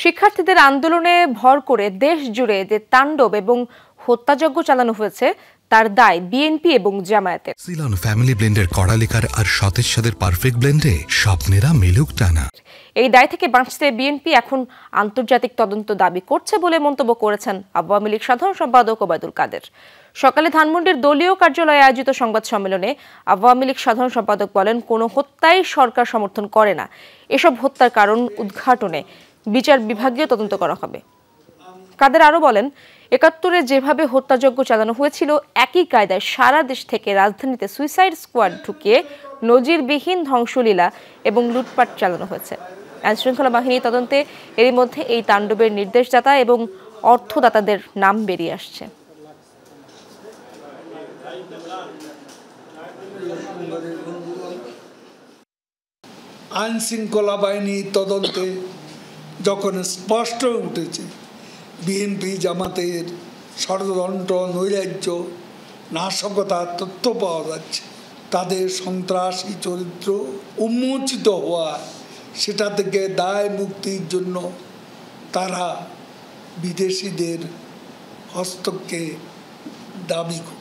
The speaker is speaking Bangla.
শিক্ষার্থীদের আন্দোলনে ভর করে দেশ জুড়ে যে তাণ্ডব এবং হত্যাযজ্ঞ চালানো হয়েছে তার দায় বিএনপি এবং জামায়াতের। সিলন ফ্যামিলি ব্লেন্ডের কড়ালিকার আর সতেজ স্বাদের পারফেক্ট ব্লেন্ডে স্বপ্নেরা মেলুক টানা। এই দায় থেকে বাঁচতে বিএনপি এখন আন্তর্জাতিক তদন্ত দাবি করছে বলে মন্তব্য করেছেন আওয়ামী লীগ সাধারণ সম্পাদক ওবায়দুল কাদের। সকালে ধানমন্ডির দলীয় কার্যালয়ে আয়োজিত সংবাদ সম্মেলনে আওয়ামী লীগ সাধারণ সম্পাদক বলেন, কোনো হত্যাই সরকার সমর্থন করে না। এসব হত্যার কারণ উদ্ঘাটনে বিচার বিভাগীয় তদন্ত করা হবে। কাদের আরো বলেন, ৭১-এ যেভাবে হত্যাযজ্ঞ চালানো হয়েছিল একই কায়দায় সারা দেশ থেকে রাজধানীতে সুইসাইড স্কোয়াড ঢুকিয়ে নজিরবিহীন ধ্বংসলীলা এবং লুটপাট চালানো হয়েছে। আইনশৃঙ্খলা বাহিনী তদন্তে এরই মধ্যে এই তাণ্ডবের নির্দেশদাতা এবং অর্থদাতাদের নাম বেরিয়ে আসছে। আইনশৃঙ্খলা বাহিনী তদন্তে যখন স্পষ্ট উঠেছে বিএনপি জামাতের ষড়যন্ত্র, নৈরাজ্য, নাশকতার তথ্য পাওয়া যাচ্ছে, তাদের সন্ত্রাসী চরিত্র উন্মোচিত হওয়া, সেটা থেকে দায় মুক্তির জন্য তারা বিদেশিদের হস্তক্ষেপ দাবি করে।